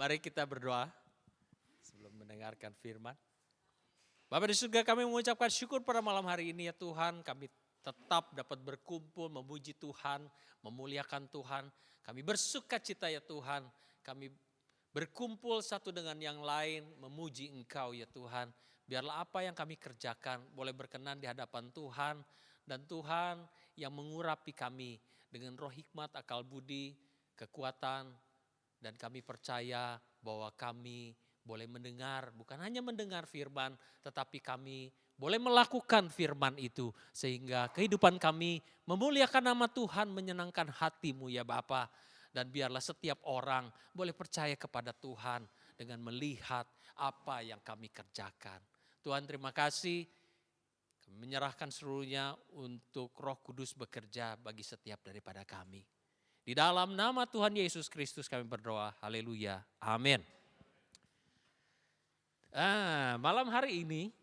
Mari kita berdoa sebelum mendengarkan firman. Bapa di surga, kami mengucapkan syukur pada malam hari ini ya Tuhan. Kami tetap dapat berkumpul memuji Tuhan, memuliakan Tuhan. Kami bersuka cita ya Tuhan. Kami berkumpul satu dengan yang lain memuji Engkau ya Tuhan. Biarlah apa yang kami kerjakan boleh berkenan di hadapan Tuhan. Dan Tuhan yang mengurapi kami dengan roh hikmat, akal budi, kekuatan. Dan kami percaya bahwa kami boleh mendengar, bukan hanya mendengar firman, tetapi kami boleh melakukan firman itu. Sehingga kehidupan kami memuliakan nama Tuhan, menyenangkan hati-Mu ya Bapa. Dan biarlah setiap orang boleh percaya kepada Tuhan dengan melihat apa yang kami kerjakan. Tuhan terima kasih, kami menyerahkan seluruhnya untuk Roh Kudus bekerja bagi setiap daripada kami. Di dalam nama Tuhan Yesus Kristus kami berdoa, haleluya, amin. Malam hari ini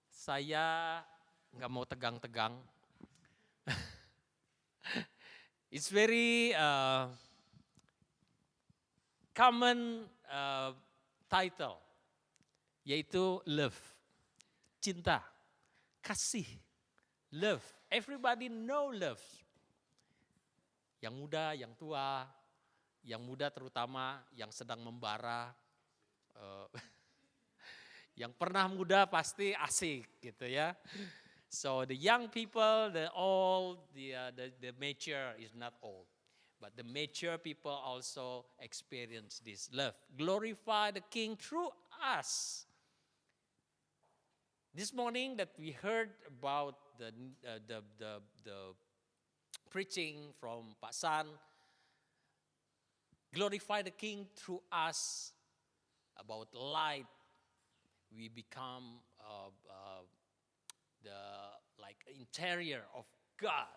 saya nggak mau tegang-tegang. It's very common title, yaitu love, cinta, kasih, love. Everybody know love. Yang muda, yang tua, yang muda terutama, yang sedang membara, yang pernah muda pasti asik gitu ya. So the young people, the old, the mature is not old. But the mature people also experience this love. Glorify the King through us. This morning that we heard about the preaching from Pak San, glorify the King through us, about light. We become the interior of God.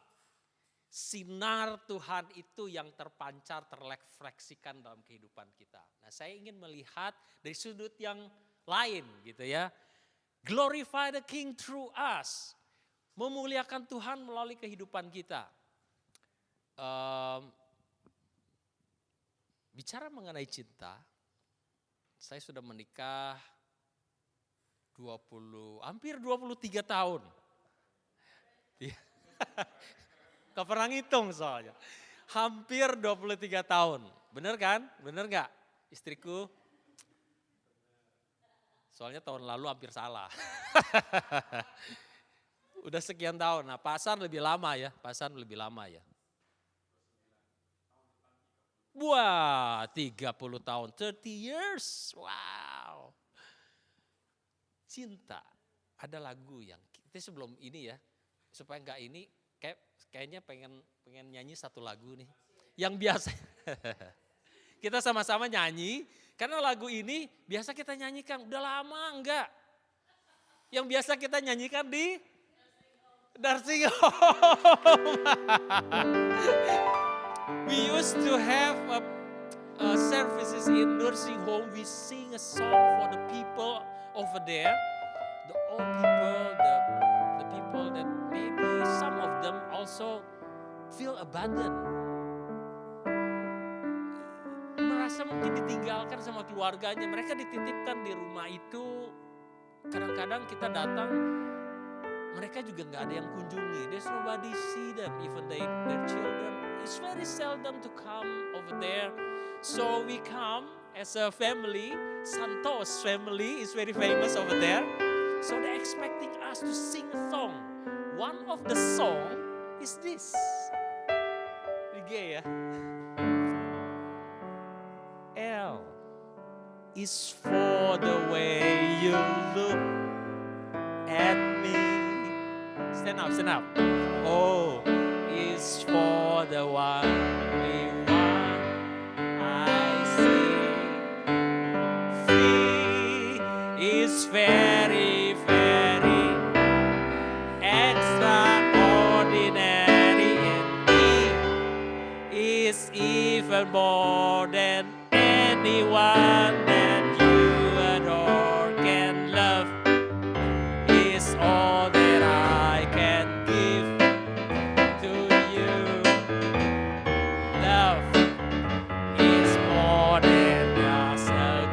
Sinar Tuhan itu yang terpancar, terrefleksikan dalam kehidupan kita. Nah, saya ingin melihat dari sudut yang lain gitu ya. Glorify the King through us. Memuliakan Tuhan melalui kehidupan kita. Bicara mengenai cinta, saya sudah menikah hampir 23 tahun. Gak pernah ngitung soalnya. Hampir 23 tahun. Bener kan? Bener gak istriku? Soalnya tahun lalu hampir salah. Udah sekian tahun. Nah, Pak San lebih lama ya. Pak San lebih lama ya. Wah, 30 tahun, 30 years, wow. Cinta, ada lagu yang kita sebelum ini ya, supaya enggak ini, kayaknya pengen nyanyi satu lagu nih. Yang biasa, kita sama-sama nyanyi, karena lagu ini biasa kita nyanyikan, udah lama enggak. Yang biasa kita nyanyikan di nursing home. We used to have services in nursing home. We sing a song for the people over there, the old people, the people that maybe some of them also feel abandoned. Merasa mungkin ditinggalkan sama keluarganya. Mereka dititipkan di rumah itu. Kadang-kadang kita datang, mereka juga nggak ada yang kunjungi. There's nobody see them, even their children. It's very seldom to come over there. So we come as a family. Santos family is very famous over there. So they're expecting us to sing a song. One of the song is this. Gay ya. L is for the way you look at me. Stand up, stand up. O is for the one we want. I see. V is very, very extraordinary. And E is even more than anyone that you adore can love. Is all that I can give to you. Love is more than just a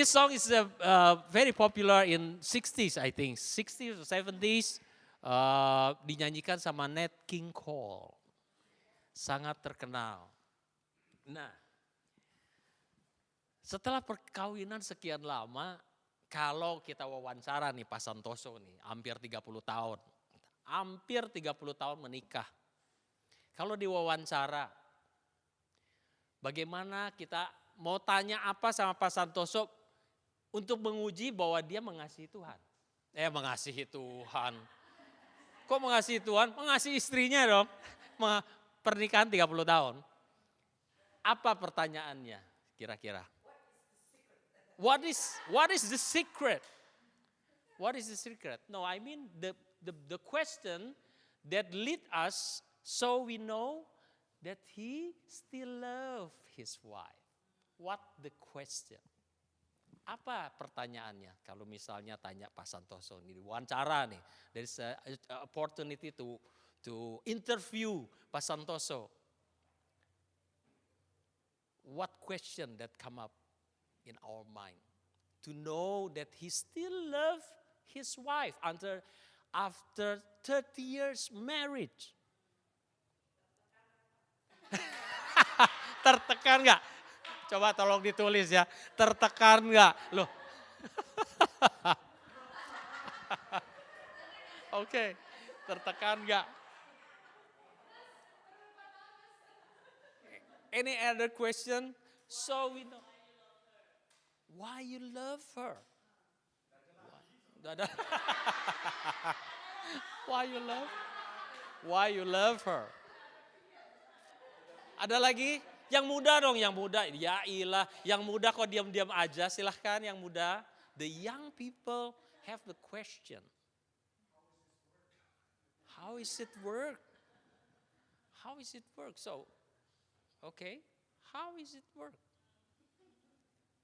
This song is very popular in 60s, I think. 60s or 70s. Dinyanyikan sama Nat King Cole. Sangat terkenal. Nah, setelah perkawinan sekian lama, kalau kita wawancara nih Pak Santoso nih, hampir 30 tahun. Hampir 30 tahun menikah. Kalau diwawancara, bagaimana kita mau tanya apa sama Pak Santoso untuk menguji bahwa dia mengasihi Tuhan. Mengasihi Tuhan. Kok mengasihi Tuhan? Mengasihi istrinya dong. Pernikahan 30 tahun. Apa pertanyaannya kira-kira? What is the secret? What is the secret? No, I mean the question that lead us so we know that he still love his wife. What the question? Apa pertanyaannya? Kalau misalnya tanya Pak Santoso ini wawancara nih, there is a opportunity to interview Pak Santoso. What question that come up in our mind? To know that he still love his wife after 30 years marriage. Tertekan nggak? Coba tolong ditulis ya, tertekan nggak? Loh. Oke, tertekan nggak? Any other question? So we know. Why you love her? Why you love her? Ada lagi? Yang muda dong, yang muda. Ya ilah, yang muda kok diam-diam aja, silahkan yang muda. The young people have the question. How is it work? How is it work? So, okay, how is it work?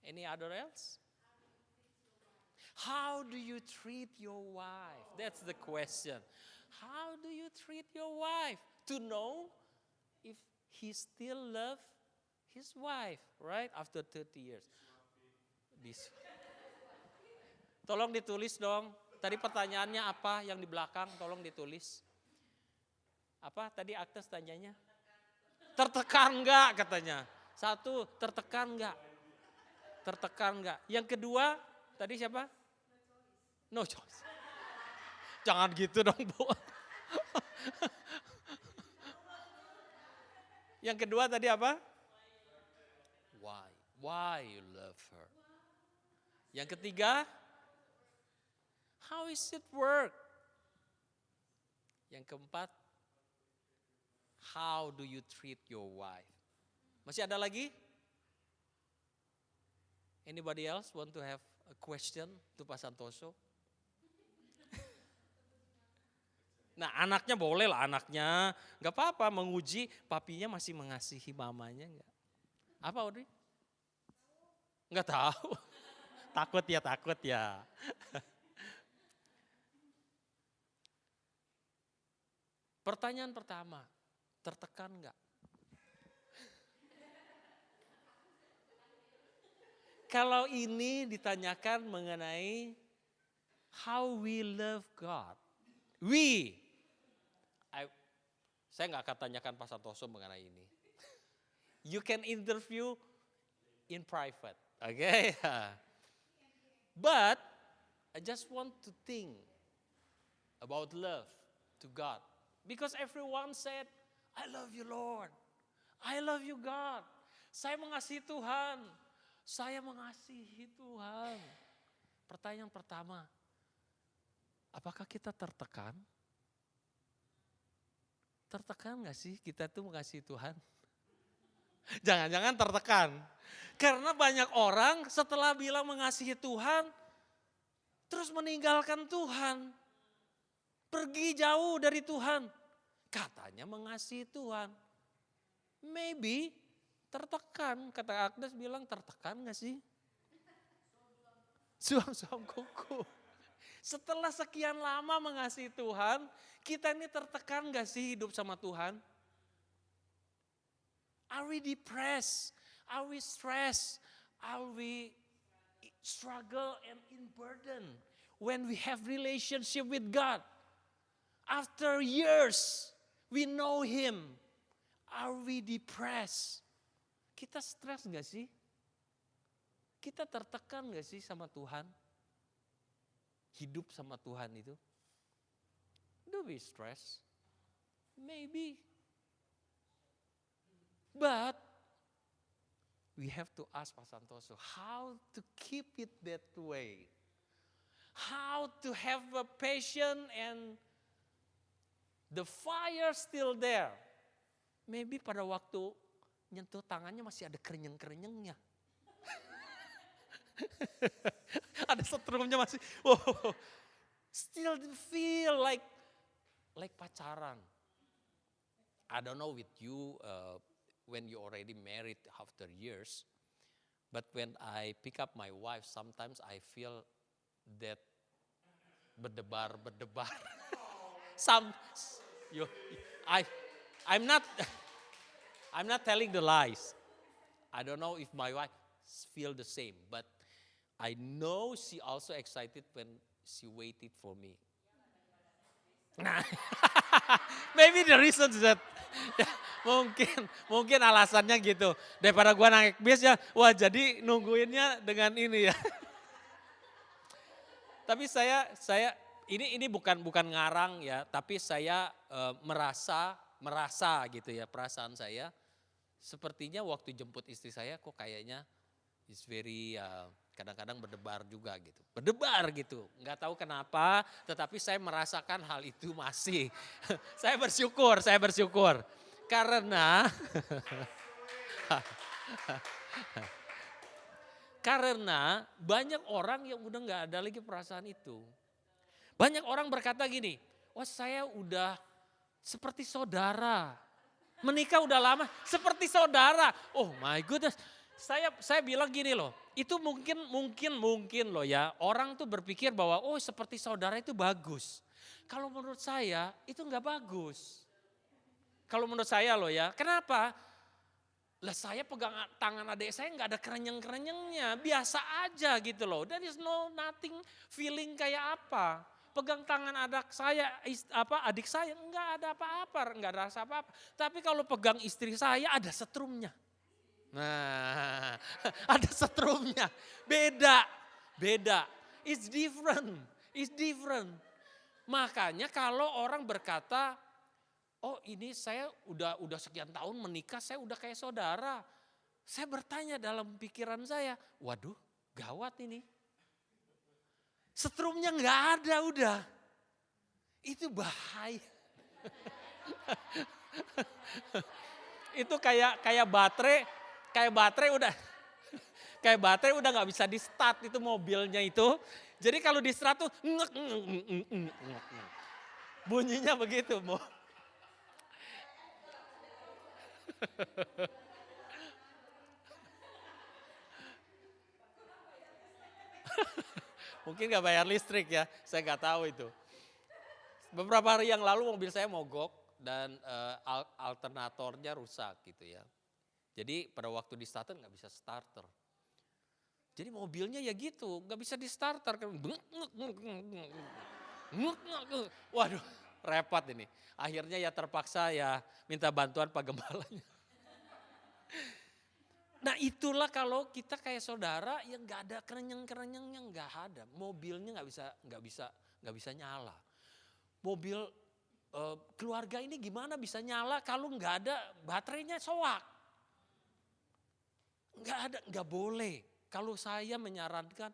Any other else? How do you treat your wife? That's the question. How do you treat your wife? To know if he still love his wife, right? After 30 years. Tolong ditulis dong. Tadi pertanyaannya apa yang di belakang? Tolong ditulis. Apa tadi Agnes tanyanya? Tertekan enggak katanya. Satu, tertekan enggak? Tertekan enggak? Yang kedua, tadi siapa? No choice. Jangan gitu dong, Bu. Yang kedua tadi apa? Why? Why you love her? Yang ketiga, how is it work? Yang keempat, how do you treat your wife? Masih ada lagi? Anybody else want to have a question to Pak Santoso? Nah anaknya boleh lah anaknya, nggak apa-apa menguji papinya masih mengasihi mamanya nggak? Apa Audrey? Nggak tahu, takut ya. Pertanyaan pertama, tertekan nggak? Kalau ini ditanyakan mengenai how we love God. Saya nggak akan tanyakan Pak Santoso mengenai ini. You can interview in private, okay? But I just want to think about love to God. Because everyone said, I love you Lord. I love you God. Saya mengasihi Tuhan. Saya mengasihi Tuhan. Pertanyaan pertama, apakah kita tertekan? Tertekan gak sih kita tuh mengasihi Tuhan? Jangan-jangan tertekan. Karena banyak orang setelah bilang mengasihi Tuhan, terus meninggalkan Tuhan. Pergi jauh dari Tuhan. Katanya mengasihi Tuhan. Maybe tertekan. Kata Agnes bilang tertekan gak sih? Suam-suam kuku. Setelah sekian lama mengasihi Tuhan, kita ini tertekan gak sih hidup sama Tuhan? Are we depressed? Are we stressed? Are we struggle and in burden when we have relationship with God. After years, we know Him. Are we depressed? Kita stres gak sih? Kita tertekan gak sih sama Tuhan? Hidup sama Tuhan itu? Do we stress? Maybe. But we have to ask Pak Santoso how to keep it that way. How to have a passion and the fire still there. Maybe pada waktu nyentuh tangannya masih ada kerenyeng-kerenyengnya. Ada setrumnya masih, wow, still feel like pacaran. I don't know with you when you already married after years, but when I pick up my wife, sometimes I feel that berdebar. I'm not telling the lies. I don't know if my wife feel the same, but I know she also excited when she waited for me. Maybe the reason that mungkin alasannya gitu. Daripada gua naik bis ya, wah jadi nungguinnya dengan ini ya. Tapi saya ini bukan ngarang ya, tapi saya merasa gitu ya, perasaan saya sepertinya waktu jemput istri saya kok kayaknya is very kadang-kadang berdebar juga gitu. Berdebar gitu, nggak tahu kenapa, tetapi saya merasakan hal itu masih. Saya bersyukur. Karena banyak orang yang udah nggak ada lagi perasaan itu. Banyak orang berkata gini, wah saya udah seperti saudara. Menikah udah lama seperti saudara. Oh my goodness. Saya bilang gini loh, itu mungkin loh ya, orang tuh berpikir bahwa oh seperti saudara itu bagus. Kalau menurut saya itu nggak bagus. Kalau menurut saya loh ya, kenapa? Lah saya pegang tangan adik saya nggak ada kerenyeng-kerenyengnya, biasa aja gitu loh. There is nothing feeling kayak apa. Pegang tangan adik saya, adik saya nggak ada apa-apa, nggak ada rasa apa-apa. Tapi kalau pegang istri saya ada setrumnya. Nah, ada setrumnya. Beda. It's different. Makanya kalau orang berkata, oh ini saya udah sekian tahun menikah, saya udah kayak saudara. Saya bertanya dalam pikiran saya, waduh gawat ini. Setrumnya nggak ada udah. Itu bahaya. Itu kayak baterai udah nggak bisa di start itu mobilnya itu. Jadi kalau di start tuh bunyinya begitu. Mungkin nggak bayar listrik ya, saya nggak tahu itu. Beberapa hari yang lalu mobil saya mogok dan alternatornya rusak gitu ya. Jadi pada waktu di starter nggak bisa starter. Jadi mobilnya ya gitu, nggak bisa di starter. Waduh repot ini. Akhirnya ya terpaksa ya minta bantuan Pak Gembalanya. Nah itulah kalau kita kayak saudara yang nggak ada kerenyeng-kerenyengnya, nggak ada. Mobilnya nggak bisa nyala. Mobil keluarga ini gimana bisa nyala kalau nggak ada baterainya soak. Nggak boleh. Kalau saya menyarankan,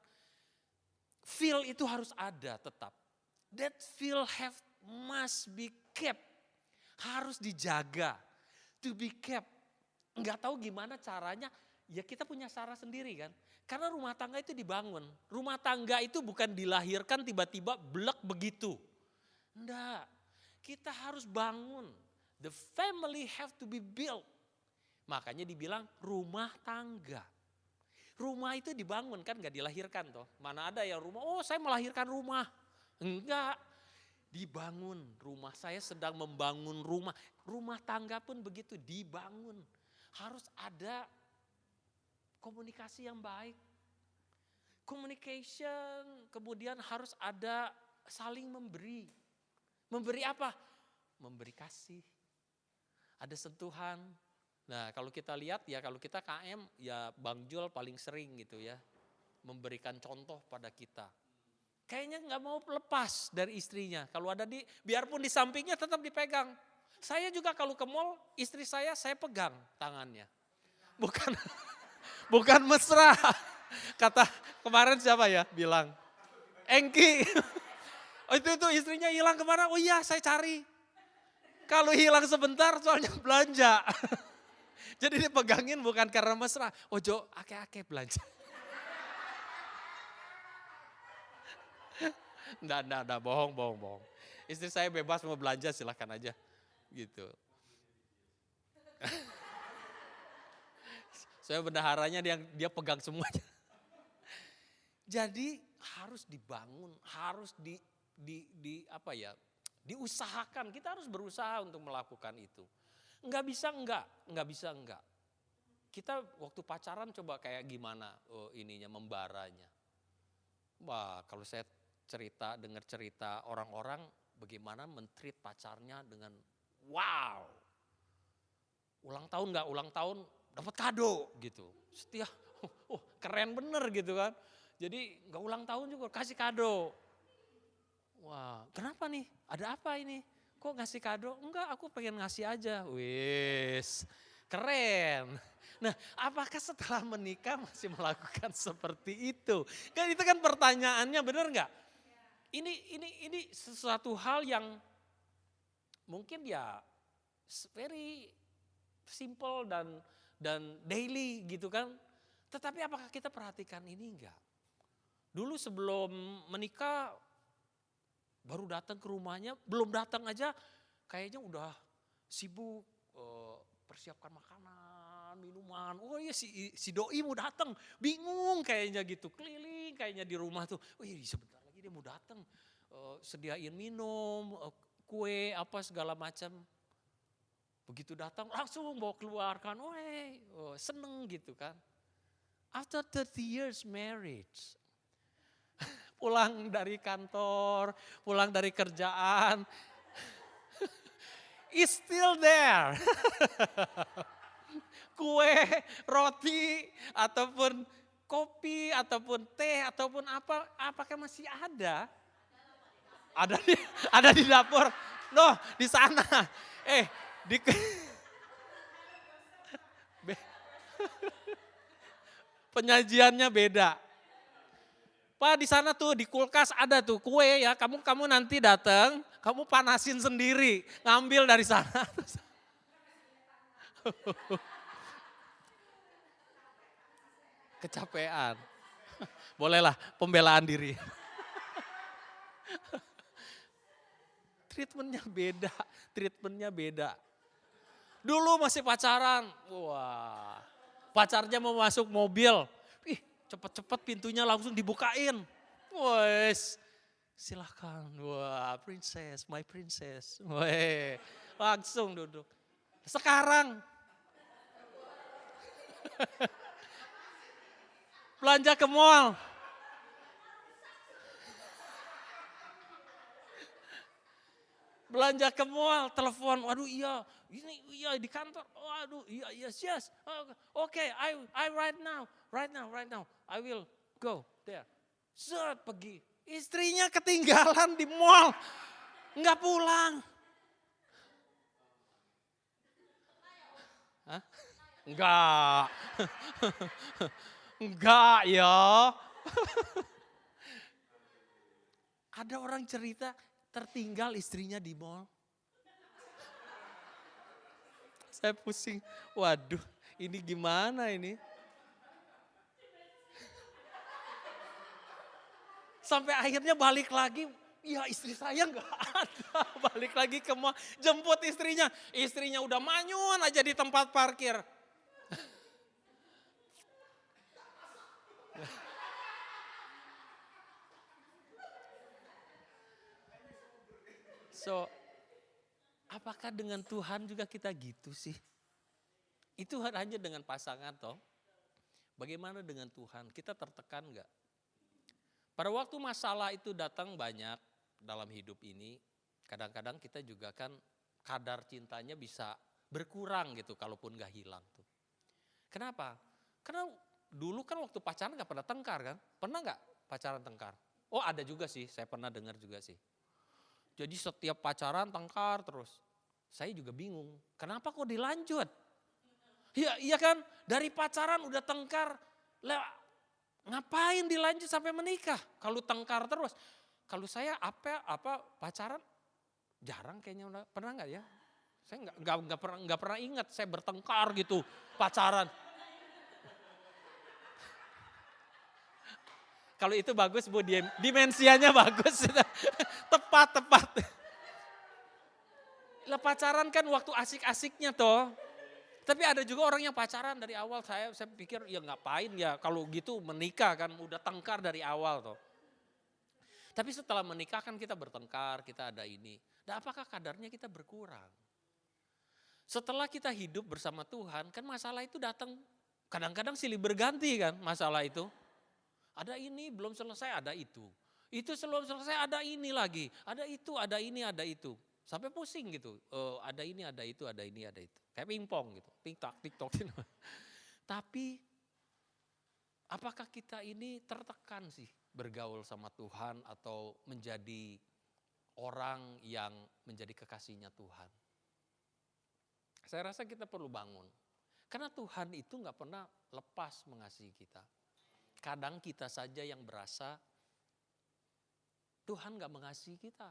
feel itu harus ada tetap. That feel must be kept. Harus dijaga. To be kept. Nggak tahu gimana caranya, ya kita punya cara sendiri kan. Karena rumah tangga itu dibangun. Rumah tangga itu bukan dilahirkan tiba-tiba blek begitu. Enggak. Kita harus bangun. The family have to be built. Makanya dibilang rumah tangga. Rumah itu dibangun kan gak dilahirkan toh. Mana ada yang rumah, oh saya melahirkan rumah. Enggak, dibangun. Rumah saya sedang membangun rumah. Rumah tangga pun begitu dibangun. Harus ada komunikasi yang baik. communication, kemudian harus ada saling memberi. Memberi apa? Memberi kasih. Ada sentuhan. Nah kalau kita lihat ya, kalau kita KM ya Bang Jul paling sering gitu ya. Memberikan contoh pada kita. Kayaknya nggak mau lepas dari istrinya. Kalau ada biarpun di sampingnya tetap dipegang. Saya juga kalau ke mall, istri saya pegang tangannya. Bukan mesra. Kata kemarin siapa ya bilang, Engki. Oh itu istrinya hilang kemana? Oh iya saya cari. Kalau hilang sebentar soalnya belanja. Jadi dipegangin bukan karena mesra. Ojo ake-ake belanja. Enggak, bohong. Istri saya bebas mau belanja silahkan aja. Gitu. Saya bendaharanya dia pegang semuanya. Jadi harus dibangun, harus diusahakan. Kita harus berusaha untuk melakukan itu. Enggak bisa enggak. Kita waktu pacaran coba kayak gimana membaranya. Wah, kalau saya dengar cerita orang-orang bagaimana men-treat pacarnya dengan wow. Ulang tahun dapat kado gitu. Setia, keren bener gitu kan. Jadi gak ulang tahun juga kasih kado. Wah kenapa nih? Ada apa ini? Kok ngasih kado? Enggak aku pengen ngasih aja. Wis keren. Nah apakah setelah menikah masih melakukan seperti itu? Kan itu kan pertanyaannya bener gak? Ini sesuatu hal yang mungkin ya very simple dan daily gitu kan. Tetapi apakah kita perhatikan ini enggak? Dulu sebelum menikah baru datang ke rumahnya, belum datang aja kayaknya udah sibuk persiapkan makanan, minuman. Oh iya si doi mau datang, bingung kayaknya gitu, keliling kayaknya di rumah tuh. Oh iya sebentar lagi dia mau datang, sediain minum, kue apa segala macam. Begitu datang langsung bawa keluar kan, seneng gitu kan. After 30 years marriage, pulang dari kantor, pulang dari kerjaan, is still there. Kue, roti, ataupun kopi, ataupun teh, ataupun apakah masih ada? Ada di dapur. Loh, di sana. Penyajiannya beda. Pak di sana tuh di kulkas ada tuh kue ya, kamu nanti datang, kamu panasin sendiri, ngambil dari sana. Kecapean. Bolehlah pembelaan diri. Treatmentnya beda. Dulu masih pacaran, wah pacarnya mau masuk mobil, cepet-cepet pintunya langsung dibukain. Wes, silahkan. Wah, my princess. Weh, langsung duduk. Sekarang belanja ke mall. Belanja ke mall, telepon, waduh iya, ini iya di kantor, waduh iya yes. Okay, I right now, I will go there. Set pergi, istrinya ketinggalan di mall, nggak pulang. Hah? Enggak ya. Ada orang cerita tertinggal istrinya di mall. Saya pusing, waduh ini gimana ini. Sampai akhirnya balik lagi, ya istri saya nggak ada. Balik lagi ke mall, jemput istrinya. Istrinya udah manyun aja di tempat parkir. So, apakah dengan Tuhan juga kita gitu sih? Itu hanya dengan pasangan toh. Bagaimana dengan Tuhan? Kita tertekan nggak? Pada waktu masalah itu datang banyak dalam hidup ini, kadang-kadang kita juga kan kadar cintanya bisa berkurang gitu kalaupun gak hilang tuh. Kenapa? Karena dulu kan waktu pacaran gak pernah tengkar kan? Pernah gak pacaran tengkar? Oh ada juga sih, saya pernah dengar juga sih. Jadi setiap pacaran tengkar terus. Saya juga bingung, kenapa kok dilanjut? Iya kan, dari pacaran udah tengkar, ngapain dilanjut sampai menikah? Kalau tengkar terus. Kalau saya apa pacaran jarang kayaknya, udah pernah nggak ya? Saya nggak pernah ingat saya bertengkar gitu pacaran. Kalau itu bagus Bu, dimensianya bagus. Tepat. Lah pacaran kan waktu asik-asiknya toh. Tapi ada juga orang yang pacaran dari awal, saya pikir ya ngapain ya kalau gitu menikah kan udah tengkar dari awal toh. Tapi setelah menikah kan kita bertengkar, kita ada ini. Dan apakah kadarnya kita berkurang? Setelah kita hidup bersama Tuhan kan masalah itu datang kadang-kadang silih berganti kan masalah itu. Ada ini belum selesai, ada itu. Itu belum selesai, ada ini lagi. Ada itu, ada ini, ada itu. Sampai pusing gitu, ada ini, ada itu, ada ini, ada itu. Kayak pingpong gitu, tiktok. Tapi apakah kita ini tertekan sih bergaul sama Tuhan atau menjadi orang yang menjadi kekasihnya Tuhan? Saya rasa kita perlu bangun. Karena Tuhan itu gak pernah lepas mengasihi kita. Kadang kita saja yang berasa Tuhan gak mengasihi kita.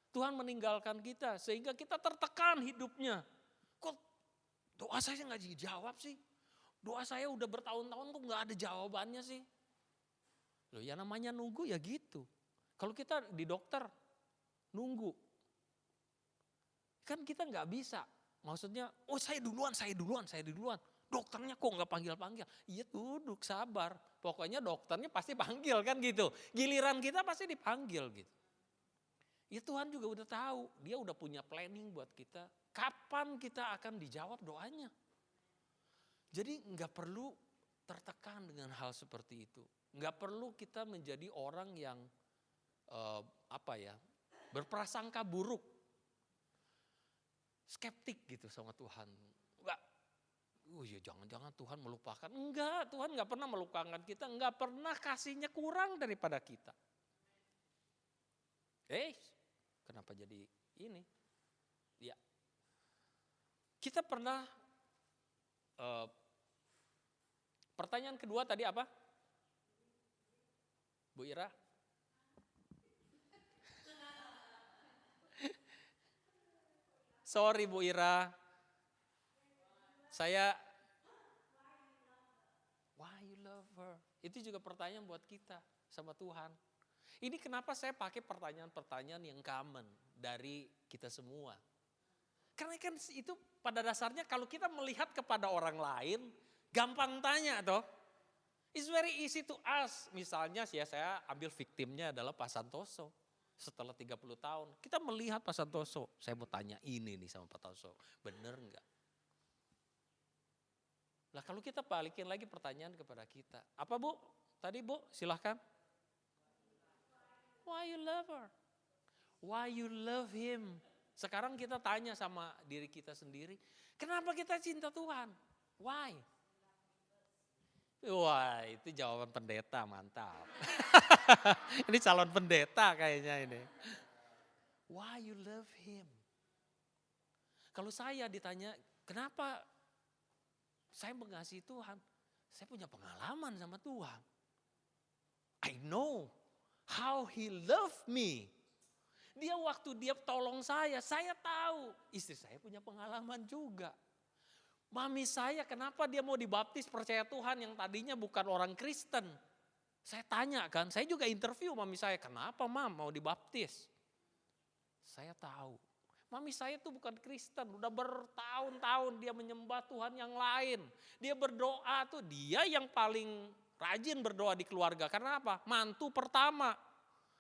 Tuhan meninggalkan kita sehingga kita tertekan hidupnya. Kok doa saya gak dijawab sih? Doa saya udah bertahun-tahun kok gak ada jawabannya sih? Loh ya namanya nunggu ya gitu. Kalau kita di dokter nunggu. Kan kita gak bisa. Maksudnya oh saya duluan. Dokternya kok gak panggil-panggil. Iya duduk sabar. Pokoknya dokternya pasti panggil kan gitu. Giliran kita pasti dipanggil gitu. Ya Tuhan juga udah tahu, dia udah punya planning buat kita. Kapan kita akan dijawab doanya? Jadi nggak perlu tertekan dengan hal seperti itu. Nggak perlu kita menjadi orang yang berprasangka buruk, skeptik gitu sama Tuhan. Enggak, ya jangan-jangan Tuhan melupakan. Enggak, Tuhan nggak pernah melupakan kita, nggak pernah kasihnya kurang daripada kita. Kenapa jadi ini? Ya, kita pernah, pertanyaan kedua tadi apa? Bu Ira? Sorry Bu Ira, saya, why you love her? Itu juga pertanyaan buat kita sama Tuhan. Ini kenapa saya pakai pertanyaan-pertanyaan yang common dari kita semua. Karena kan itu pada dasarnya kalau kita melihat kepada orang lain, gampang tanya toh. It's very easy to ask. Misalnya saya ambil victimnya adalah Pak Santoso. Setelah 30 tahun, kita melihat Pak Santoso. Saya mau tanya ini nih sama Pak Santoso, bener enggak? Lah kalau kita balikin lagi pertanyaan kepada kita. Apa Bu? Tadi Bu silahkan. Why you love her? Why you love him? Sekarang kita tanya sama diri kita sendiri. Kenapa kita cinta Tuhan? Why? Wah itu jawaban pendeta mantap. Ini calon pendeta kayaknya ini. Why you love him? Kalau saya ditanya kenapa saya mengasihi Tuhan? Saya punya pengalaman sama Tuhan. I know how he loved me. Dia waktu dia tolong saya tahu. Istri saya punya pengalaman juga. Mami saya kenapa dia mau dibaptis percaya Tuhan yang tadinya bukan orang Kristen. Saya tanya kan, saya juga interview mami saya, kenapa mam mau dibaptis? Saya tahu, mami saya tuh bukan Kristen, udah bertahun-tahun dia menyembah Tuhan yang lain. Dia berdoa tuh, dia yang paling rajin berdoa di keluarga. Karena apa? Mantu pertama.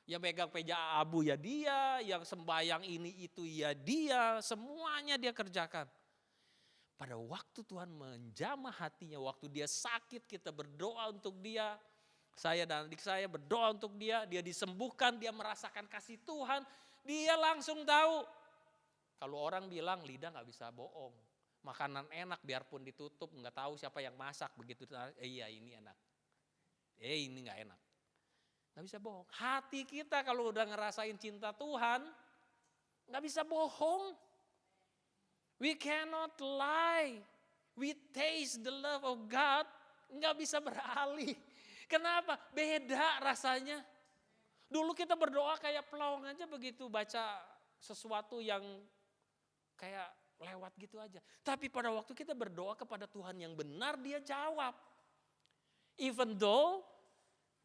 Yang pegang peja abu ya dia, yang sembahyang ini itu ya dia, semuanya dia kerjakan. Pada waktu Tuhan menjamah hatinya, waktu dia sakit kita berdoa untuk dia, saya dan adik saya berdoa untuk dia disembuhkan, dia merasakan kasih Tuhan. Dia langsung tahu. Kalau orang bilang lidah gak bisa bohong. Makanan enak biarpun ditutup, gak tahu siapa yang masak. Begitu, iya ini enak. Ini gak enak. Gak bisa bohong. Hati kita kalau udah ngerasain cinta Tuhan, gak bisa bohong. We cannot lie. We taste the love of God. Gak bisa beralih. Kenapa? Beda rasanya. Dulu kita berdoa kayak pelawang aja begitu. Baca sesuatu yang kayak lewat gitu aja. Tapi pada waktu kita berdoa kepada Tuhan yang benar, dia jawab. Even though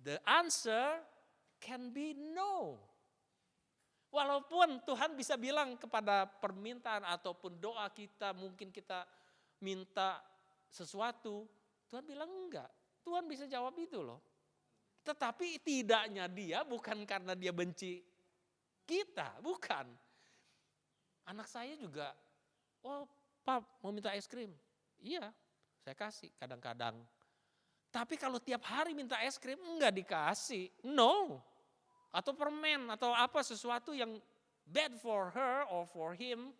the answer can be no. Walaupun Tuhan bisa bilang kepada permintaan ataupun doa kita, mungkin kita minta sesuatu, Tuhan bilang enggak. Tuhan bisa jawab itu loh. Tetapi tidaknya dia bukan karena dia benci kita, bukan. Anak saya juga, oh Pap mau minta es krim. Iya, saya kasih kadang-kadang. Tapi kalau tiap hari minta es krim, enggak dikasih. No. Atau permen atau apa sesuatu yang bad for her or for him,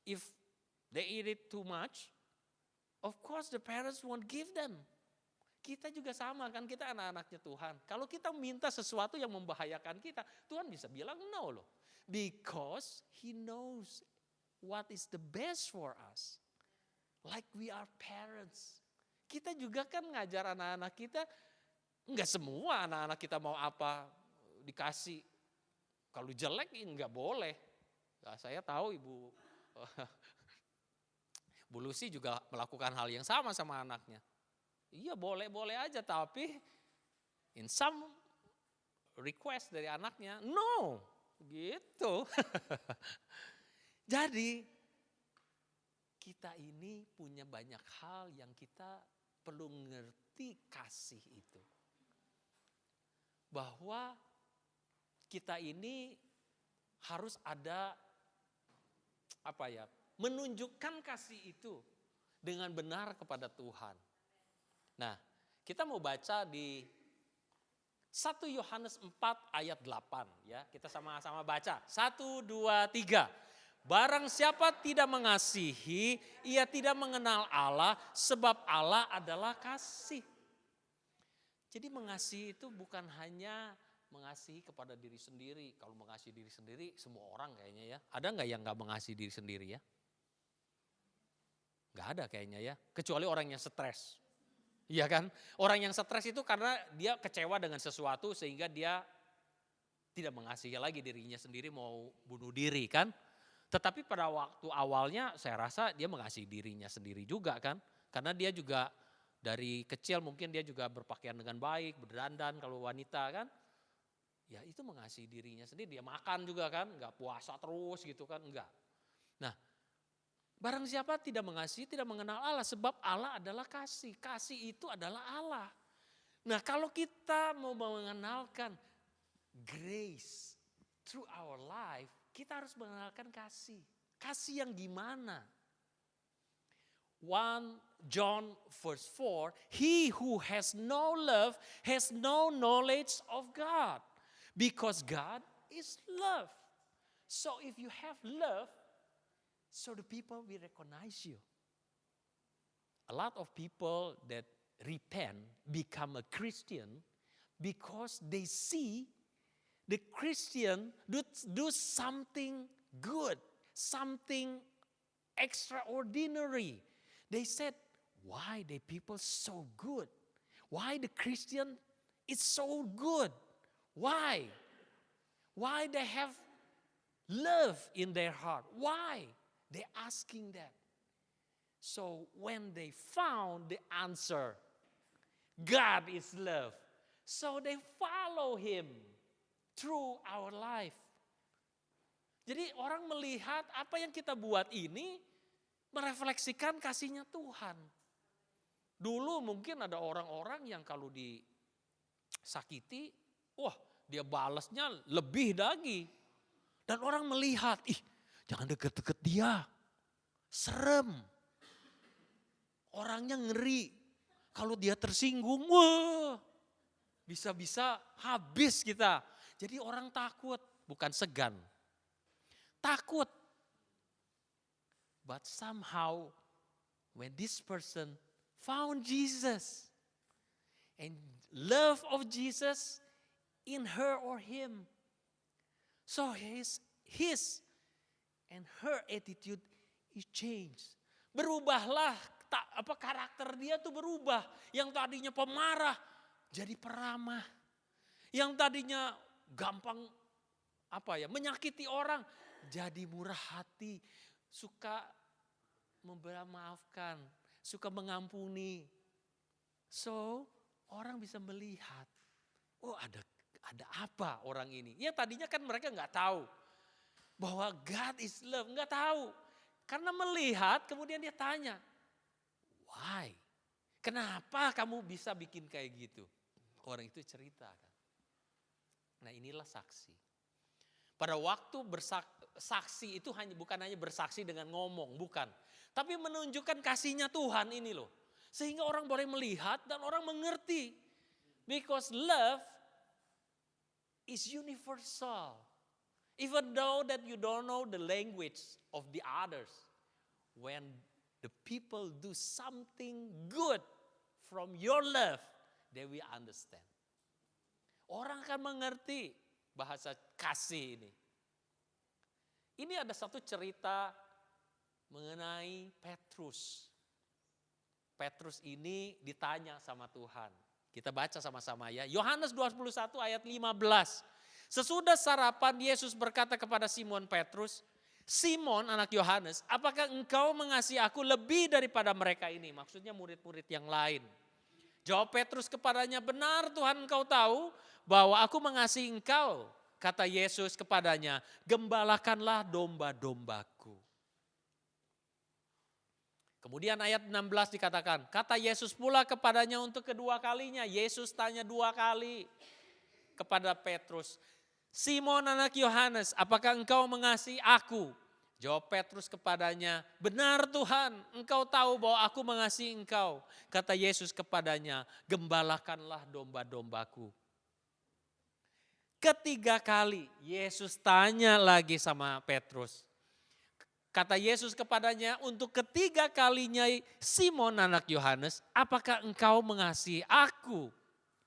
if they eat it too much, of course the parents won't give them. Kita juga sama kan, kita anak-anaknya Tuhan. Kalau kita minta sesuatu yang membahayakan kita, Tuhan bisa bilang no loh. Because He knows what is the best for us. Like we are parents. Kita juga kan ngajar anak-anak kita, enggak semua anak-anak kita mau apa dikasih. Kalau jelek enggak boleh. Nah, saya tahu Bu Lucy juga melakukan hal yang sama anaknya. Iya boleh-boleh aja, tapi in some request dari anaknya, no, gitu. Jadi kita ini punya banyak hal yang kita perlu ngerti kasih itu. Bahwa kita ini harus ada menunjukkan kasih itu dengan benar kepada Tuhan. Nah, kita mau baca di 1 Yohanes 4 ayat 8 ya. Kita sama-sama baca. 1, 2, 3. Barang siapa tidak mengasihi, ia tidak mengenal Allah, sebab Allah adalah kasih. Jadi mengasihi itu bukan hanya mengasihi kepada diri sendiri. Kalau mengasihi diri sendiri, semua orang kayaknya ya. Ada nggak yang nggak mengasihi diri sendiri ya? Nggak ada kayaknya ya. Kecuali orang yang stres. Iya kan? Orang yang stres itu karena dia kecewa dengan sesuatu sehingga dia tidak mengasihi lagi dirinya sendiri, mau bunuh diri kan. Tetapi pada waktu awalnya saya rasa dia mengasihi dirinya sendiri juga kan. Karena dia juga dari kecil mungkin dia juga berpakaian dengan baik, berdandan kalau wanita kan. Ya itu mengasihi dirinya sendiri, dia makan juga kan, enggak puasa terus gitu kan, enggak. Nah, barang siapa tidak mengasihi, tidak mengenal Allah, sebab Allah adalah kasih. Kasih itu adalah Allah. Nah kalau kita mau mengenalkan grace through our life, kita harus mengenalkan kasih. Kasih yang gimana? 1 John verse 4, he who has no love has no knowledge of God. Because God is love. So if you have love, so the people will recognize you. A lot of people that repent become a Christian because they see the Christian do something good, something extraordinary. They said, why the people so good? Why the Christian is so good? Why? Why they have love in their heart? Why? They asking that. So when they found the answer, God is love. So they follow Him through our life. Jadi orang melihat apa yang kita buat ini merefleksikan kasihnya Tuhan. Dulu mungkin ada orang-orang yang kalau disakiti, wah dia balasnya lebih lagi. Dan orang melihat, jangan deket-deket dia. Serem. Orangnya ngeri. Kalau dia tersinggung, wah bisa-bisa habis kita. Jadi orang takut, bukan segan. Takut. But somehow when this person found Jesus and love of Jesus in her or him, so his and her attitude is changed. Berubahlah, karakter dia tuh berubah. Yang tadinya pemarah jadi peramah. Yang tadinya gampang menyakiti orang jadi murah hati, suka memaafkan, suka mengampuni. So, orang bisa melihat, oh ada apa orang ini? Ya tadinya kan mereka nggak tahu bahwa God is love, nggak tahu. Karena melihat, kemudian dia tanya, why? Kenapa kamu bisa bikin kayak gitu? Orang itu cerita kan. Nah inilah saksi. Pada waktu saksi itu bukan hanya bersaksi dengan ngomong, bukan. Tapi menunjukkan kasihnya Tuhan ini loh. Sehingga orang boleh melihat dan orang mengerti. Because love is universal. Even though that you don't know the language of the others. When the people do something good from your love, they will understand. Orang akan mengerti bahasa kasih ini. Ini ada satu cerita mengenai Petrus. Petrus ini ditanya sama Tuhan. Kita baca sama-sama ya. Yohanes 21 ayat 15. Sesudah sarapan Yesus berkata kepada Simon Petrus, Simon anak Yohanes, apakah engkau mengasihi aku lebih daripada mereka ini? Maksudnya murid-murid yang lain. Jawab Petrus kepadanya, benar Tuhan engkau tahu bahwa aku mengasihi engkau. Kata Yesus kepadanya, gembalakanlah domba-dombaku. Kemudian ayat 16 dikatakan, kata Yesus pula kepadanya untuk kedua kalinya. Yesus tanya dua kali kepada Petrus. Simon anak Yohanes, apakah engkau mengasihi aku? Jawab Petrus kepadanya, benar Tuhan, engkau tahu bahwa aku mengasihi engkau. Kata Yesus kepadanya, gembalakanlah domba-dombaku. Ketiga kali Yesus tanya lagi sama Petrus. Kata Yesus kepadanya, untuk ketiga kalinya Simon anak Yohanes, apakah engkau mengasihi aku?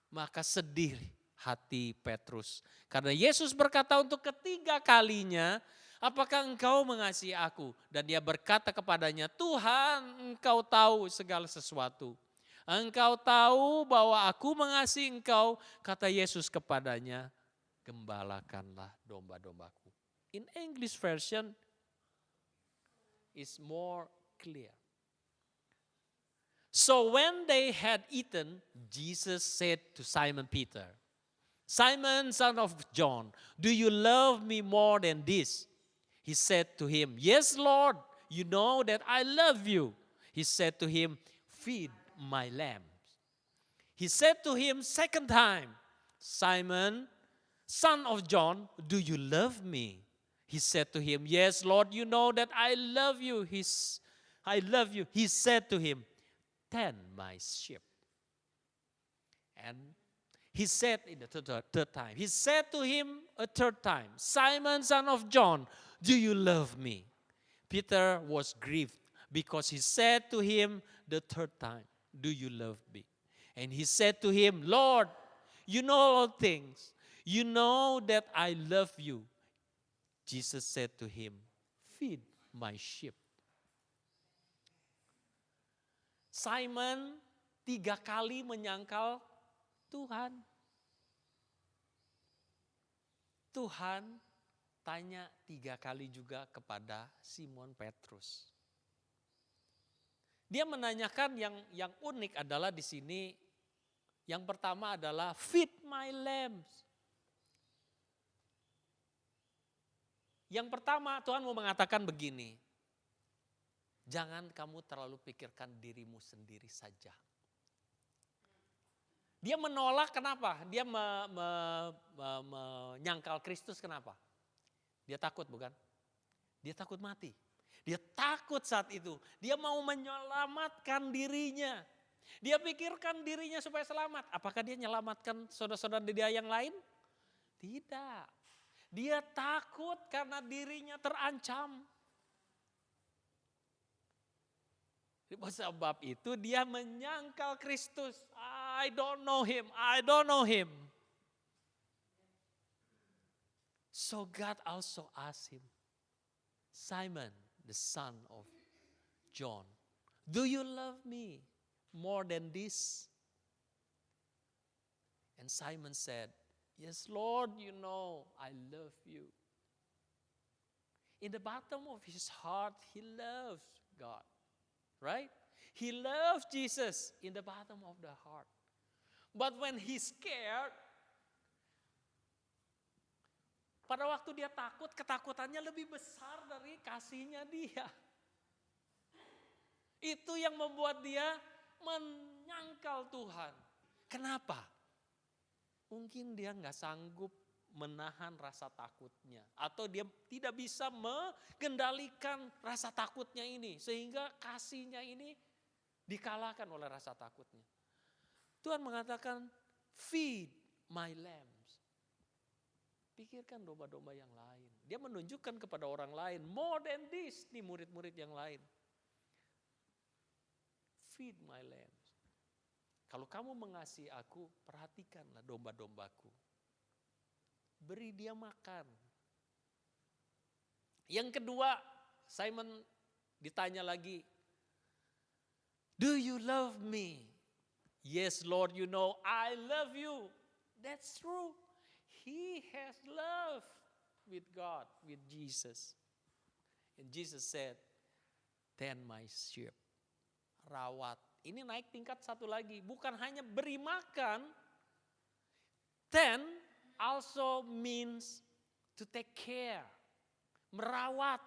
Maka sedih hati Petrus. Karena Yesus berkata untuk ketiga kalinya, apakah engkau mengasihi aku? Dan dia berkata kepadanya, Tuhan engkau tahu segala sesuatu. Engkau tahu bahwa aku mengasihi engkau. Kata Yesus kepadanya, gembalakanlah domba-dombaku. In English version is more clear. So when they had eaten, Jesus said to Simon Peter, Simon, son of John, do you love me more than this? He said to him, yes, Lord, you know that I love you. He said to him, feed my lambs. He said to him second time, Simon, son of John, do you love me? He said to him, yes, Lord, you know that I love you. I love you. He said to him, tend my sheep. And he said in the third time, he said to him a third time, Simon, son of John, do you love me? Peter was grieved because he said to him the third time, do you love me? And he said to him, Lord, you know all things. You know that I love you. Jesus said to him, feed my sheep. Simon 3 kali menyangkal Tuhan. Tuhan tanya 3 kali juga kepada Simon Petrus. Dia menanyakan yang unik adalah di sini. Yang pertama adalah feed my lambs. Yang pertama Tuhan mau mengatakan begini. Jangan kamu terlalu pikirkan dirimu sendiri saja. Dia menolak kenapa? Dia menyangkal Kristus kenapa? Dia takut bukan? Dia takut mati. Dia takut saat itu. Dia mau menyelamatkan dirinya. Dia pikirkan dirinya supaya selamat. Apakah dia menyelamatkan saudara-saudara dia yang lain? Tidak. Dia takut karena dirinya terancam. Sebab itu dia menyangkal Kristus. I don't know him, I don't know him. So God also asked him, Simon, the son of John, do you love me more than this? And Simon said, yes, Lord, you know I love you. In the bottom of his heart, he loves God, right? He loves Jesus in the bottom of the heart. But when he's scared, pada waktu dia takut, ketakutannya lebih besar dari kasihnya dia. Itu yang membuat dia menyangkal Tuhan. Kenapa? Mungkin dia nggak sanggup menahan rasa takutnya. Atau dia tidak bisa mengendalikan rasa takutnya ini. Sehingga kasihnya ini dikalahkan oleh rasa takutnya. Tuhan mengatakan, feed my lambs. Pikirkan domba-domba yang lain. Dia menunjukkan kepada orang lain, more than this, nih murid-murid yang lain. Feed my lambs. Kalau kamu mengasihi aku, perhatikanlah domba-dombaku. Beri dia makan. Yang kedua, Simon ditanya lagi, do you love me? Yes, Lord, you know I love you. That's true. He has love with God, with Jesus. And Jesus said, tend my sheep. Rawat. Ini naik tingkat satu lagi. Bukan hanya beri makan. Tend also means to take care. Merawat.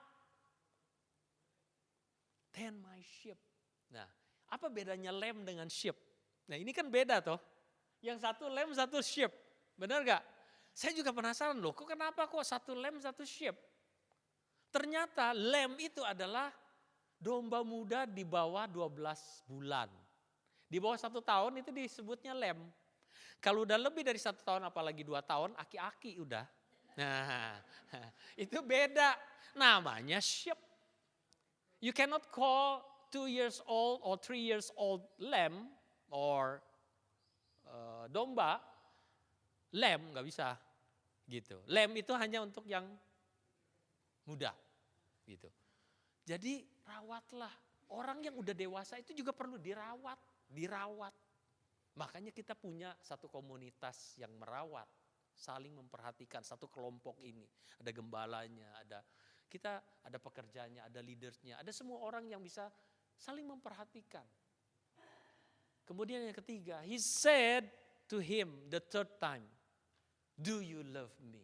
Tend my sheep. Nah, apa bedanya lamb dengan sheep? Nah ini kan beda toh. Yang satu lamb, satu sheep. Benar gak? Saya juga penasaran loh, kenapa kok satu lamb, satu sheep? Ternyata lamb itu adalah domba muda di bawah 12 bulan. Di bawah 1 tahun itu disebutnya lamb. Kalau udah lebih dari 1 tahun apalagi 2 tahun, aki-aki udah. Nah itu beda, namanya sheep. You cannot call 2 years old or 3 years old lamb or domba, lamb gak bisa. Gitu. Lamb itu hanya untuk yang muda. Gitu. Jadi rawatlah. Orang yang udah dewasa itu juga perlu dirawat. Makanya kita punya satu komunitas yang merawat, saling memperhatikan satu kelompok ini. Ada gembalanya, kita ada pekerjanya, ada leadersnya, ada semua orang yang bisa saling memperhatikan. Kemudian yang ketiga, he said to him the third time, do you love me?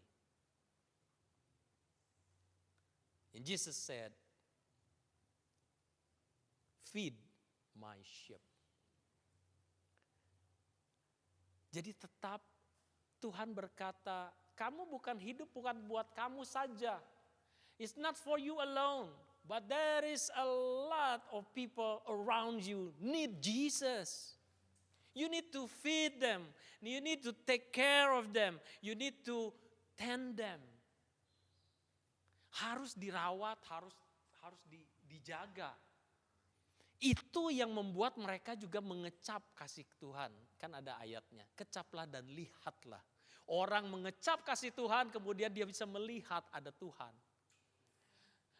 And Jesus said, feed my sheep. Jadi tetap Tuhan berkata, kamu bukan hidup bukan buat kamu saja. It's not for you alone, but there is a lot of people around you need Jesus. You need to feed them. You need to take care of them. You need to tend them. Harus dirawat, harus dijaga. Itu yang membuat mereka juga mengecap kasih Tuhan. Kan ada ayatnya, kecaplah dan lihatlah. Orang mengecap kasih Tuhan, kemudian dia bisa melihat ada Tuhan.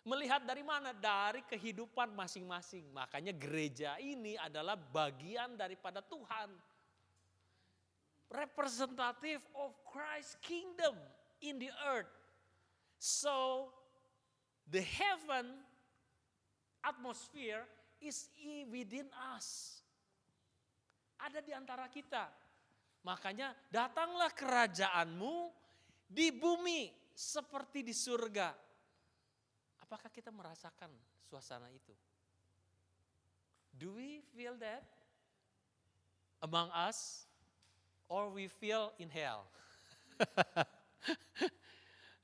Melihat dari mana? Dari kehidupan masing-masing. Makanya gereja ini adalah bagian daripada Tuhan. Representative of Christ's kingdom in the earth. So, the heaven atmosphere is within us. Ada di antara kita. Makanya datanglah kerajaanmu di bumi seperti di surga. Apakah kita merasakan suasana itu? Do we feel that among us or we feel in hell?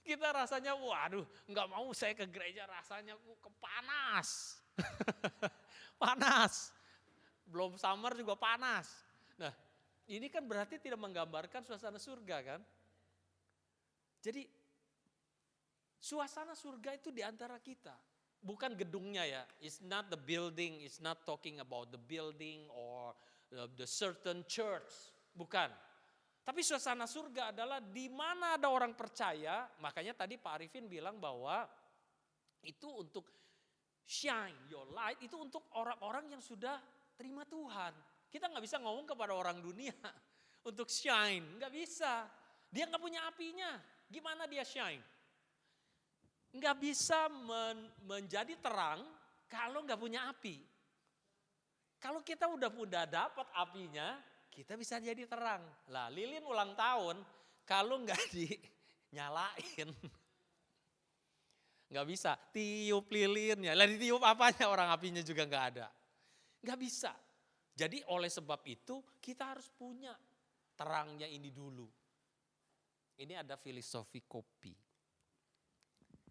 Kita rasanya waduh gak mau saya ke gereja rasanya panas. Panas. belum summer juga panas. Nah, ini kan berarti tidak menggambarkan suasana surga kan? Jadi suasana surga itu di antara kita. Bukan gedungnya ya. It's not the building, it's not talking about the building or the certain church. Bukan. Tapi suasana surga adalah di mana ada orang percaya. Makanya tadi Pak Arifin bilang bahwa itu untuk shine your light, itu untuk orang-orang yang sudah terima Tuhan. Kita nggak bisa ngomong kepada orang dunia untuk shine, nggak bisa. Dia nggak punya apinya, gimana dia shine? Nggak bisa menjadi terang kalau nggak punya api. Kalau kita udah dapat apinya, kita bisa jadi terang. Lah lilin ulang tahun, kalau nggak dinyalain, nggak bisa. Tiup lilinnya, lah ditiup apanya orang apinya juga nggak ada. Nggak bisa. Jadi oleh sebab itu kita harus punya terangnya ini dulu. Ini ada filosofi kopi.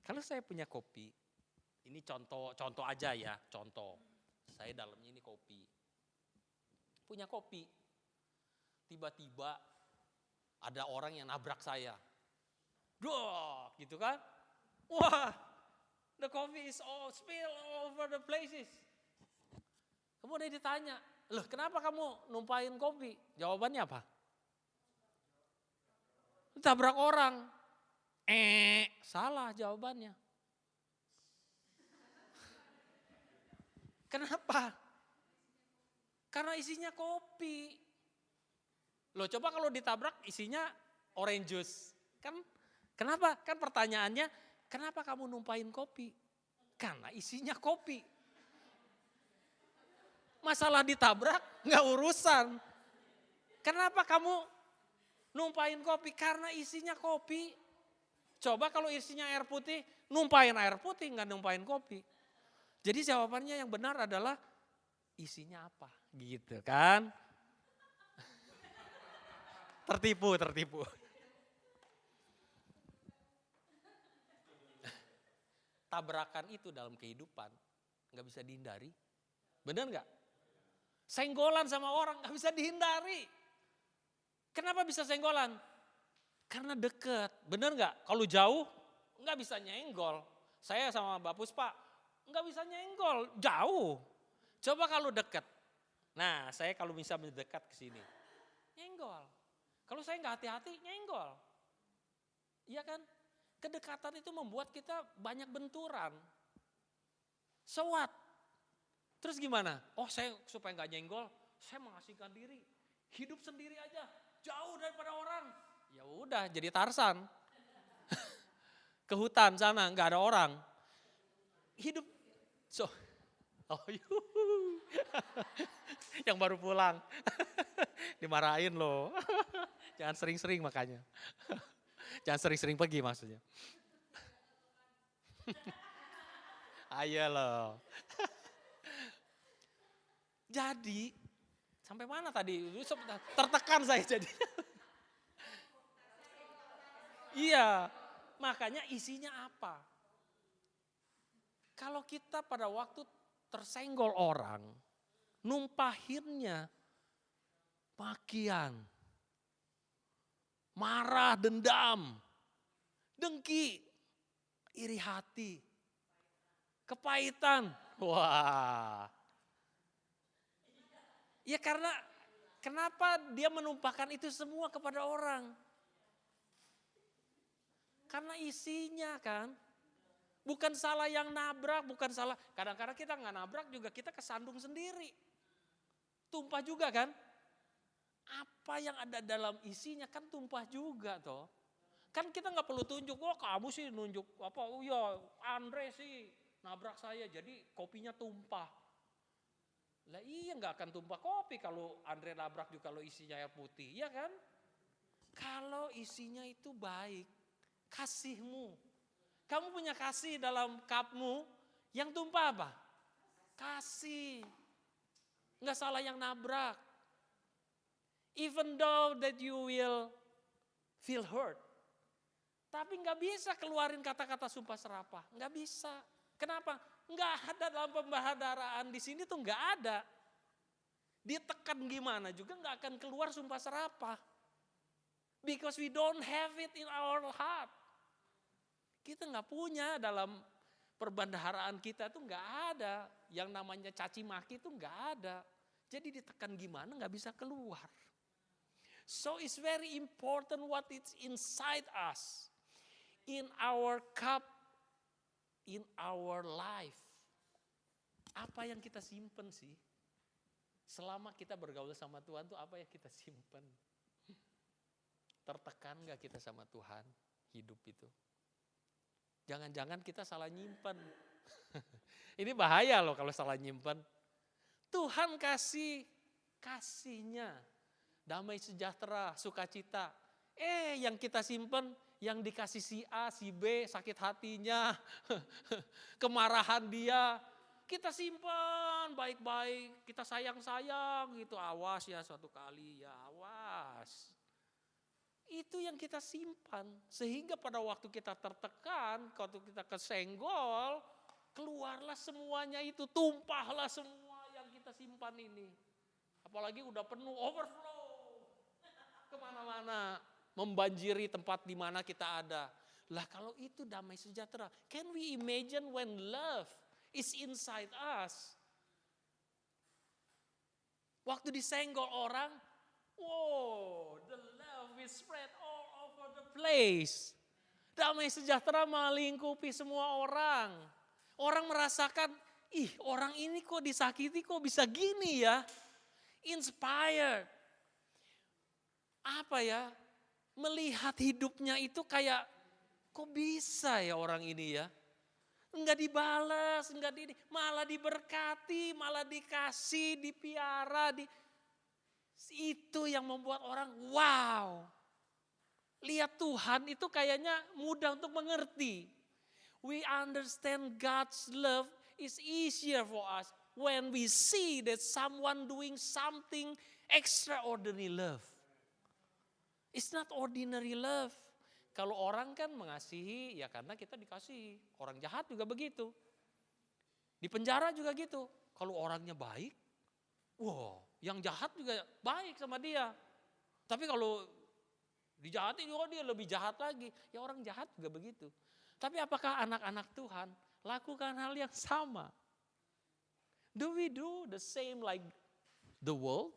Kalau saya punya kopi, ini contoh aja ya, contoh. Saya dalamnya ini kopi. Punya kopi. Tiba-tiba ada orang yang nabrak saya. Duh, gitu kan? Wah, the coffee is all spill all over the places. Kemudian ditanya, loh kenapa kamu numpahin kopi? Jawabannya apa? Tabrak orang. Salah jawabannya. Kenapa? Karena isinya kopi. Loh coba kalau ditabrak isinya orange juice. Kan kenapa? Kan pertanyaannya, kenapa kamu numpahin kopi? Karena isinya kopi. Masalah ditabrak nggak urusan. Kenapa kamu numpahin kopi? Karena isinya kopi. Coba kalau isinya air putih, numpahin air putih, nggak numpahin kopi. Jadi jawabannya yang benar adalah isinya apa, gitu kan? Tertipu. Tabrakan itu dalam kehidupan nggak bisa dihindari, benar nggak? Senggolan sama orang nggak bisa dihindari. Kenapa bisa senggolan? Karena dekat, benar nggak? Kalau jauh nggak bisa nyenggol. Saya sama Mbak Puspa nggak bisa nyenggol, jauh. Coba kalau dekat. Nah, saya kalau bisa mendekat ke sini, nyenggol. Kalau saya nggak hati-hati, nyenggol. Iya kan? Kedekatan itu membuat kita banyak benturan. So what? Terus gimana? Oh saya supaya nggak nyenggol, saya mengasingkan diri. Hidup sendiri aja, jauh daripada orang. Ya udah jadi Tarsan. Ke hutan sana nggak ada orang. Hidup yang baru pulang. Dimarahin loh. Jangan sering-sering makanya. Jangan sering-sering pergi maksudnya. Ayo loh. Jadi sampai mana tadi? Tertekan saya jadi. Iya, makanya isinya apa? Kalau kita pada waktu tersenggol orang, numpahinnya makian, marah, dendam, dengki, iri hati, kepahitan. Wah. Ya karena kenapa dia menumpahkan itu semua kepada orang? Karena isinya kan. Bukan salah yang nabrak, bukan salah. Kadang-kadang kita nggak nabrak juga kita kesandung sendiri. Tumpah juga kan. Apa yang ada dalam isinya kan tumpah juga toh. Kan kita nggak perlu tunjuk, oh kamu sih nunjuk apa, oh ya Andre sih nabrak saya jadi kopinya tumpah. Lah iya nggak akan tumpah kopi kalau Andre nabrak juga kalau isinya air putih, ya kan? Kalau isinya itu baik, kasihmu. Kamu punya kasih dalam cupmu, yang tumpah apa? Kasih. Nggak salah yang nabrak. Even though that you will feel hurt. Tapi nggak bisa keluarin kata-kata sumpah serapah. Nggak bisa. Kenapa? Nggak ada dalam pembahadaraan di sini tuh nggak ada. Ditekan gimana juga nggak akan keluar sumpah serapah. Because we don't have it in our heart. Kita nggak punya dalam perbendaharaan kita tuh nggak ada. Yang namanya caci maki itu nggak ada. Jadi ditekan gimana nggak bisa keluar. So it's very important what is inside us. In our cup, in our life. Apa yang kita simpen sih? Selama kita bergaul sama Tuhan tuh apa yang kita simpen? Tertekan gak kita sama Tuhan hidup itu? Jangan-jangan kita salah nyimpen. Ini bahaya loh kalau salah nyimpen. Tuhan kasihnya damai sejahtera, sukacita. Yang kita simpen, yang dikasih si A, si B, sakit hatinya, kemarahan dia. Kita simpan baik-baik, kita sayang-sayang gitu. Awas ya suatu kali, ya awas. Itu yang kita simpan. Sehingga pada waktu kita tertekan, waktu kita kesenggol, keluarlah semuanya itu, tumpahlah semua yang kita simpan ini. Apalagi udah penuh, overflow. Kemana-mana, membanjiri tempat di mana kita ada. Lah kalau itu damai sejahtera, can we imagine when love is inside us? Waktu disenggol orang, wow, the love is spread all over the place. Damai sejahtera melingkupi semua orang. Orang merasakan, orang ini kok disakiti kok bisa gini ya. Inspired. Apa ya, melihat hidupnya itu kayak, kok bisa ya orang ini ya. Enggak dibalas, malah diberkati, malah dikasih, dipiara. Itu yang membuat orang wow. Lihat Tuhan itu kayaknya mudah untuk mengerti. We understand God's love is easier for us when we see that someone doing something extraordinary love. It's not ordinary love. Kalau orang kan mengasihi ya karena kita dikasihi. Orang jahat juga begitu. Di penjara juga gitu. Kalau orangnya baik, wow, yang jahat juga baik sama dia. Tapi kalau dijahati juga dia lebih jahat lagi. Ya orang jahat juga begitu. Tapi apakah anak-anak Tuhan lakukan hal yang sama? Do we do the same like the world?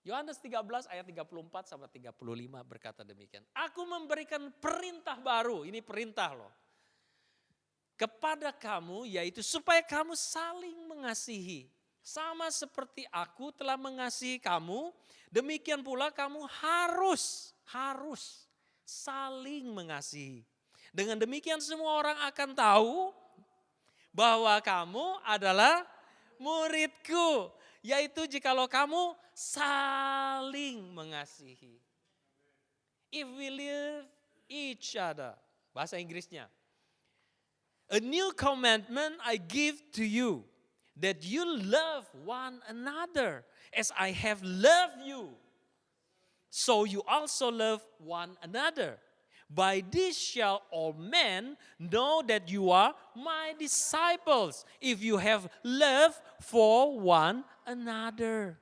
Yohanes 13 ayat 34 sampai 35 berkata demikian. Aku memberikan perintah baru, ini perintah loh. Kepada kamu yaitu supaya kamu saling mengasihi. Sama seperti aku telah mengasihi kamu, demikian pula kamu harus saling mengasihi. Dengan demikian semua orang akan tahu bahwa kamu adalah muridku. Yaitu jikalau kamu saling mengasihi. If we love each other. Bahasa Inggrisnya. A new commandment I give to you. That you love one another. As I have loved you. So you also love one another. By this shall all men know that you are my disciples. If you have love for one another.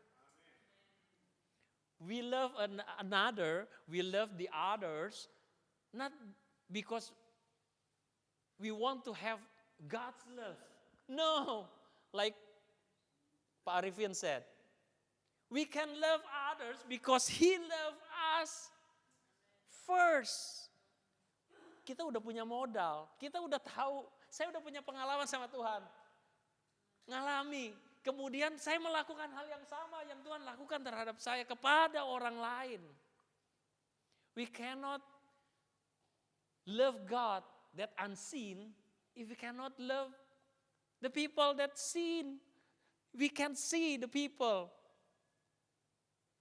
We love another, we love the others, not because we want to have God's love. No, like Pak Arifin said, we can love others because He loved us first. Kita udah punya modal, kita udah tahu, saya udah punya pengalaman sama Tuhan. Ngalami, kemudian saya melakukan hal yang sama yang Tuhan lakukan terhadap saya kepada orang lain. We cannot love God that unseen if we cannot love the people that seen. We can see the people.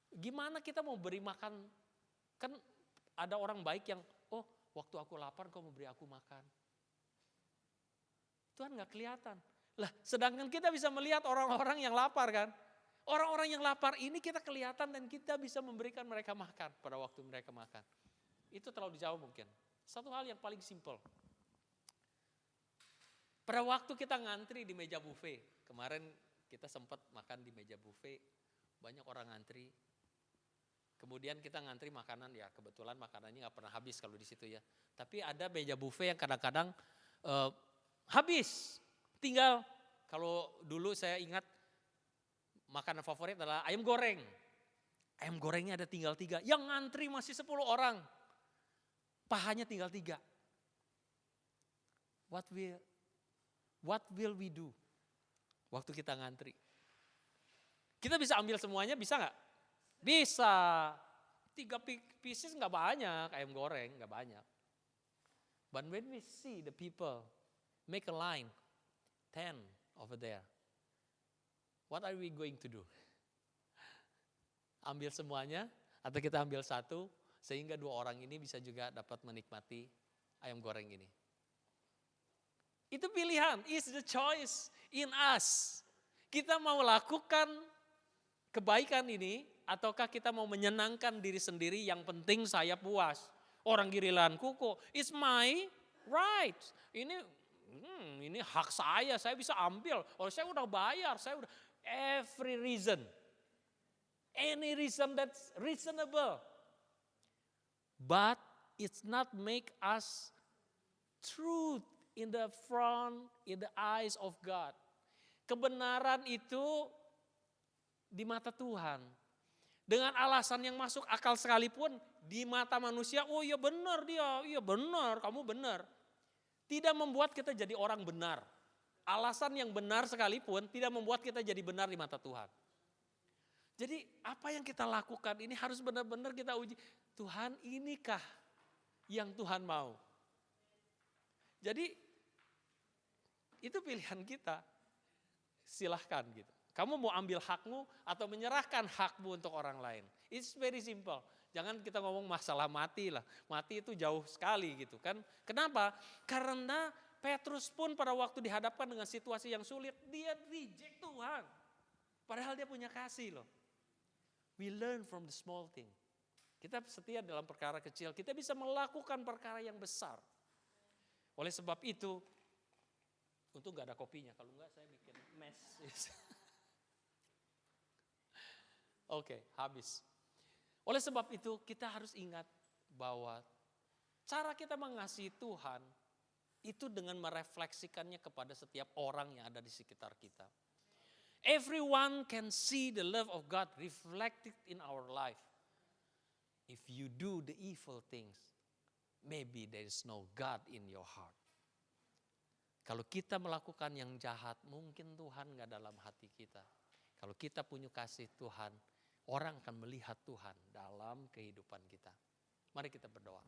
Gimana kita mau beri makan? Kan ada orang baik yang, waktu aku lapar kau memberi aku makan. Tuhan gak kelihatan. Lah, sedangkan kita bisa melihat orang-orang yang lapar kan. Orang-orang yang lapar ini kita kelihatan dan kita bisa memberikan mereka makan pada waktu mereka makan. Itu terlalu jauh mungkin. Satu hal yang paling simple. Pada waktu kita ngantri di meja buffet, kemarin kita sempat makan di meja buffet, banyak orang ngantri. Kemudian kita ngantri makanan, ya kebetulan makanannya nggak pernah habis kalau di situ ya. Tapi ada meja buffet yang kadang-kadang habis. Tinggal, kalau dulu saya ingat makanan favorit adalah ayam goreng. Ayam gorengnya ada tinggal 3, yang ngantri masih 10 orang. Pahanya tinggal 3. What will we do waktu kita ngantri? Kita bisa ambil semuanya, bisa nggak? Bisa. 3 pieces nggak banyak, ayam goreng nggak banyak. But when we see the people make a line, 10 over there, what are we going to do? Ambil semuanya atau kita ambil 1 sehingga 2 orang ini bisa juga dapat menikmati ayam goreng ini. Itu pilihan, is the choice in us. Kita mau lakukan kebaikan ini ataukah kita mau menyenangkan diri sendiri, yang penting saya puas. Orang giliranku kok, it's my right. Ini hak saya bisa ambil. Oh, saya udah bayar, every reason. Any reason that's reasonable. But it's not make us truth in the front, in the eyes of God. Kebenaran itu di mata Tuhan. Dengan alasan yang masuk akal sekalipun, di mata manusia, oh iya benar dia, iya benar, kamu benar. Tidak membuat kita jadi orang benar. Alasan yang benar sekalipun tidak membuat kita jadi benar di mata Tuhan. Jadi apa yang kita lakukan ini harus benar-benar kita uji. Tuhan, inikah yang Tuhan mau? Jadi itu pilihan kita, silahkan gitu. Kamu mau ambil hakmu atau menyerahkan hakmu untuk orang lain. It's very simple. Jangan kita ngomong masalah mati lah. Mati itu jauh sekali gitu kan. Kenapa? Karena Petrus pun pada waktu dihadapkan dengan situasi yang sulit, dia reject Tuhan. Padahal dia punya kasih loh. We learn from the small thing. Kita setia dalam perkara kecil, kita bisa melakukan perkara yang besar. Oleh sebab itu, untung gak ada kopinya, kalau enggak saya bikin mess. Oke, habis. Oleh sebab itu kita harus ingat bahwa cara kita mengasihi Tuhan itu dengan merefleksikannya kepada setiap orang yang ada di sekitar kita. Everyone can see the love of God reflected in our life. If you do the evil things, maybe there is no God in your heart. Kalau kita melakukan yang jahat, mungkin Tuhan gak dalam hati kita. Kalau kita punya kasih Tuhan, orang akan melihat Tuhan dalam kehidupan kita. Mari kita berdoa.